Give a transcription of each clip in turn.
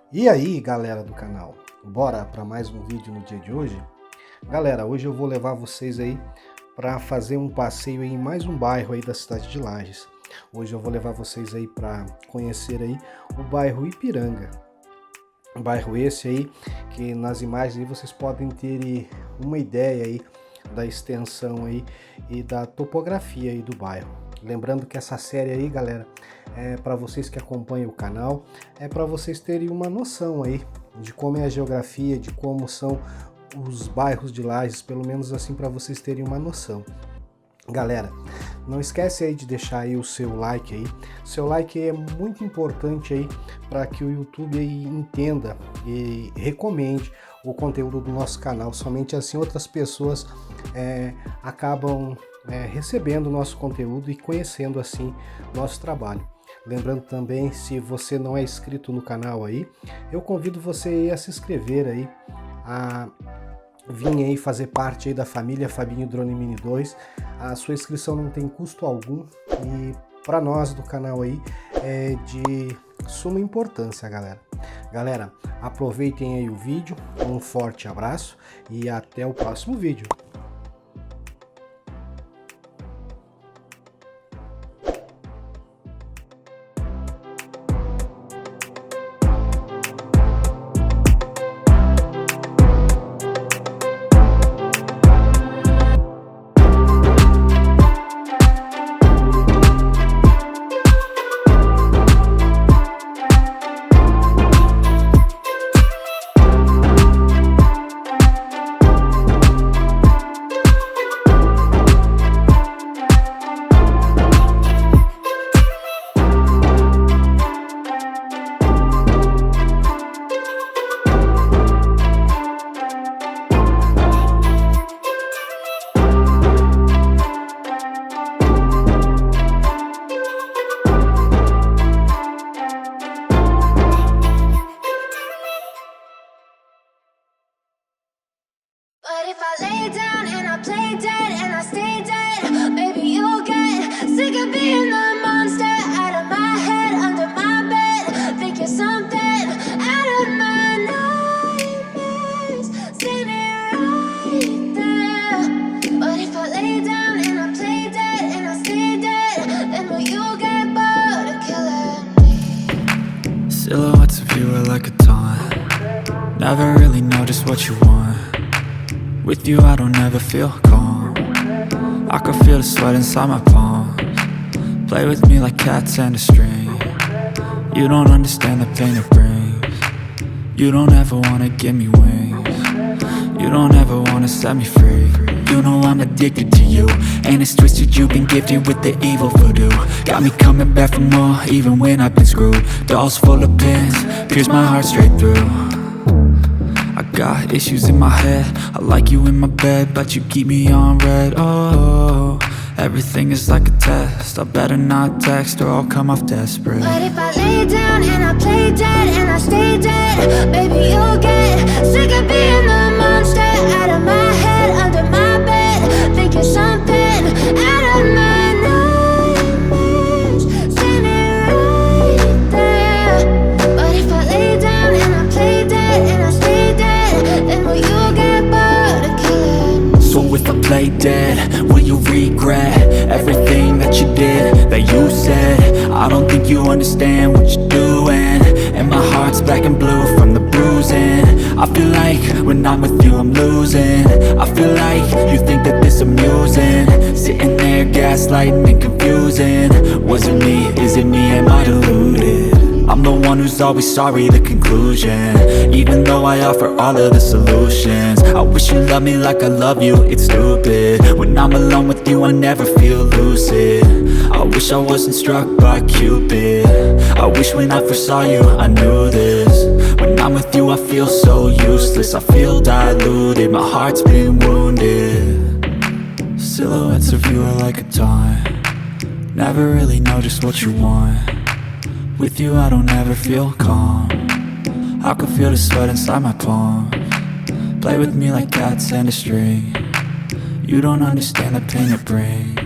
E aí, galera do canal, bora para mais um vídeo no dia de hoje? Galera, hoje eu vou levar vocês aí para fazer um passeio em mais um bairro aí da cidade de Lages. Hoje eu vou levar vocês aí para conhecer aí o bairro Ipiranga. Um bairro esse aí que nas imagens aí vocês podem ter uma ideia aí da extensão aí e da topografia aí do bairro. Lembrando que essa série aí, galera, é para vocês que acompanham o canal, é para vocês terem uma noção aí de como é a geografia, de como são os bairros de Lages, pelo menos assim para vocês terem uma noção. Galera, não esquece aí de deixar aí o seu like aí. Seu like aí é muito importante aí para que o YouTube aí entenda e recomende o conteúdo do nosso canal. Somente assim outras pessoas acabam recebendo o nosso conteúdo e conhecendo assim nosso trabalho. Lembrando também, se você não é inscrito no canal aí, eu convido você a se inscrever aí, a vir aí fazer parte aí da família Fabinho Drone Mini 2. A sua inscrição não tem custo algum e para nós do canal aí é de suma importância, galera. Galera, aproveitem aí o vídeo, um forte abraço e até o próximo vídeo. But if I lay down and I play dead and I stay dead, maybe you'll get sick of being the monster out of my head, under my bed. Think you're something out of my nightmares, standing right there. But if I lay down and I play dead and I stay dead, then will you get bored of killing me? Silhouettes of you are like a taunt. Never really know just what you want. With you I don't ever feel calm. I can feel the sweat inside my palms. Play with me like cats and a string. You don't understand the pain it brings. You don't ever wanna give me wings. You don't ever wanna set me free. You know I'm addicted to you, and it's twisted, you've been gifted with the evil voodoo. Got me coming back for more, even when I've been screwed. Dolls full of pins, pierce my heart straight through. I got issues in my head, I like you in my bed, but you keep me on red. Oh, everything is like a test, I better not text or I'll come off desperate. But if I lay down and I play dead and I stay dead, baby you'll get sick of being the monster out of my head, under my bed. Think you're something out of my nightmares, standing right there. But if I lay down and I play dead and I stay dead, then will you get bored of killing me? So if I play dead, will you regret everything that you did, that you said? I don't think you understand what you're doing, and my heart's black and blue from the bruising. I feel like when I'm with you I'm losing. I feel like you think that this amusing, sitting there gaslighting and confusing. Was it me? Is it me? Am I deluded? I'm the one who's always sorry, the conclusion, even though I offer all of the solutions. I wish you loved me like I love you, it's stupid. When I'm alone with you I never feel lucid. I wish I wasn't struck by Cupid. I wish when I first saw you I knew this. When I'm with you I feel so useless, I feel diluted, my heart's been wounded. Silhouettes of you are like a taunt. Never really know just what you want. With you I don't ever feel calm. I can feel the sweat inside my palms. Play with me like cats and a string. You don't understand the pain it brings.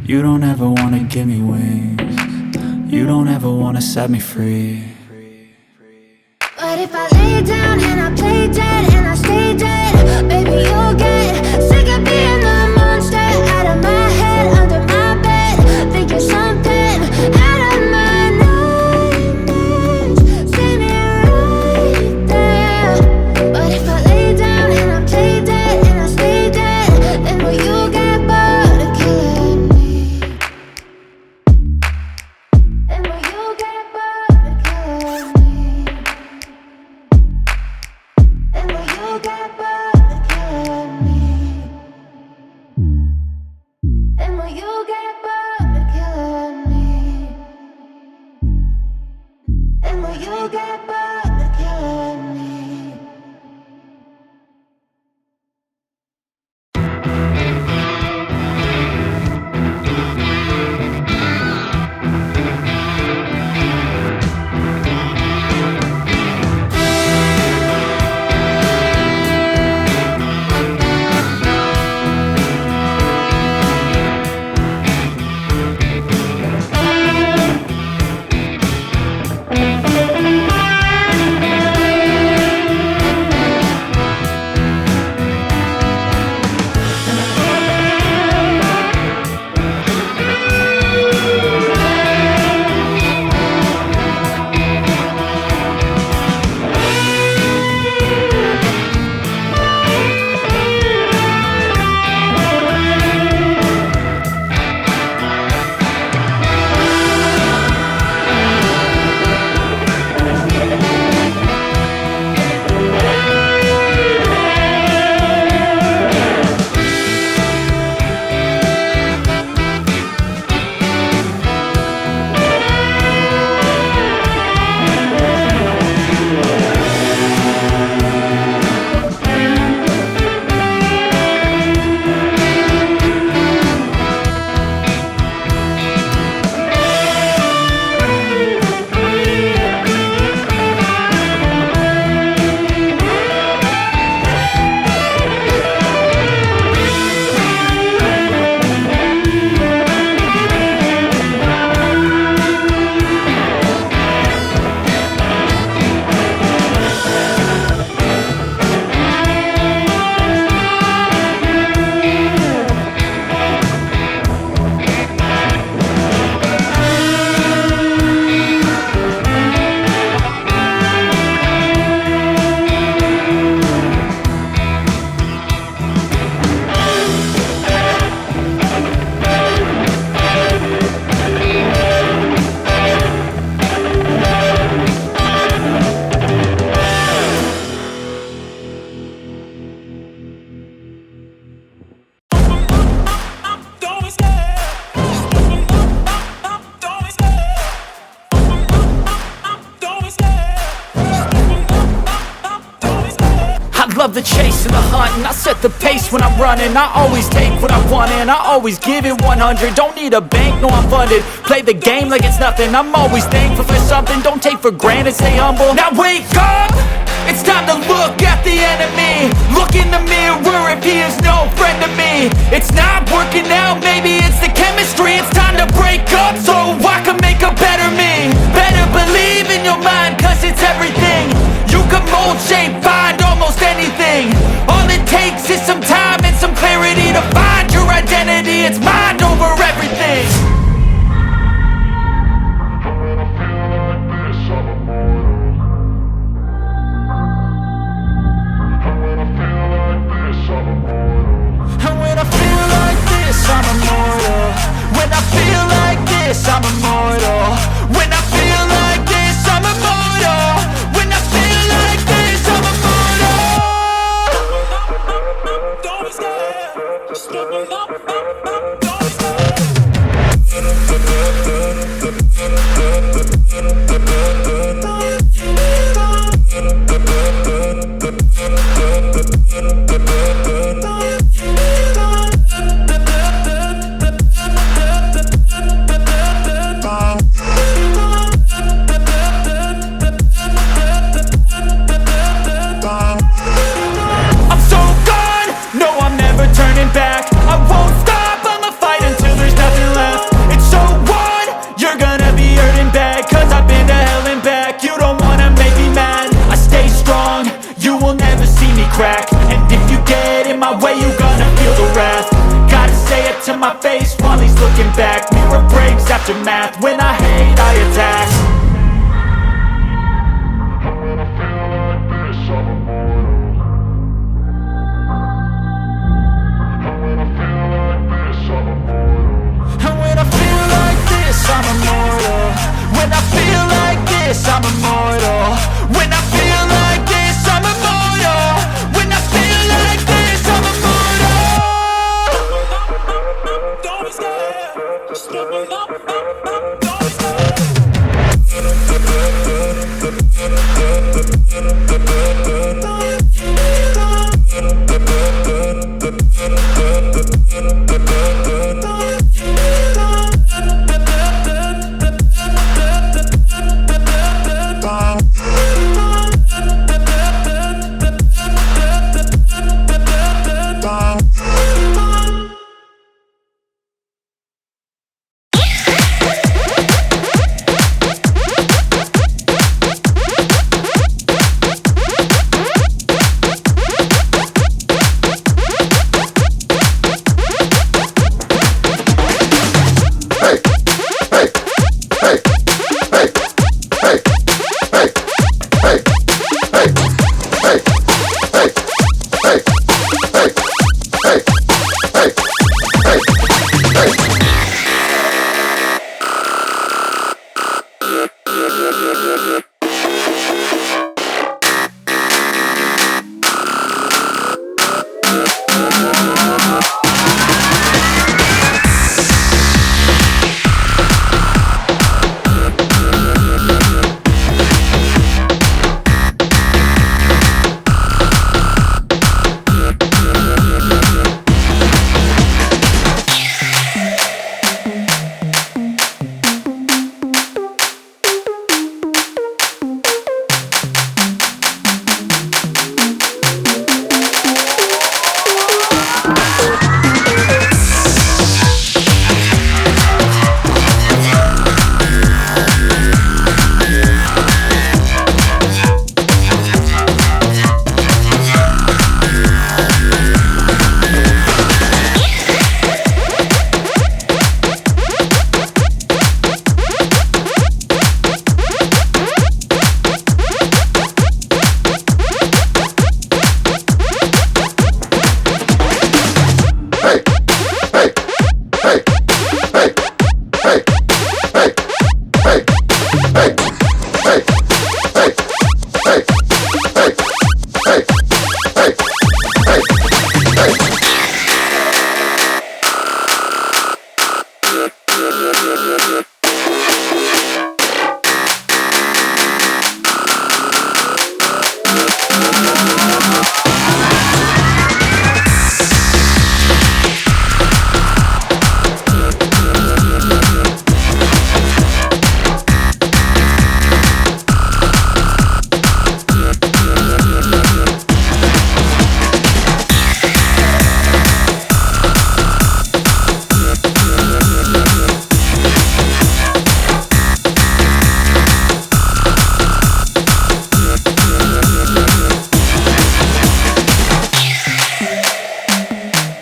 You don't ever wanna give me wings. You don't ever wanna set me free. But if I lay down and I play dead and I stay dead, baby, you'll get sick of being the monster out of my head, under my bed. Think you're something out of my nightmares. See me right there. But if I lay down and I play dead and I stay dead, then will you get bored of killing me? Then will you get bored of killing me? Then will you get bored of killing me? Then will you get bored of killing me? Then will you get bored of killing me? Love the chase and the hunt, and I set the pace when I'm running. I always take what I want and I always give it 100. Don't need a bank, no I'm funded. Play the game like it's nothing. I'm always thankful for something. Don't take for granted, stay humble. Now wake up! It's time to look at the enemy. Look in the mirror if he is no friend to me. It's not working out, maybe it's the chemistry. It's time to break up so I can make a better me. Better believe in your mind, cause it's everything. You can mold, shape, find almost anything. All it takes is some time and some clarity to find your identity. It's mind over everything. And when I feel like this, I'm immortal. When I feel like this, I'm immortal. When I feel like this, I'm immortal. When I feel like this, I'm immortal. Don't be scared. Just open up. crack. And if you get in my way, you gonna feel the wrath. Gotta say it to my face while he's looking back. Mirror breaks after math. When I hate, I attack.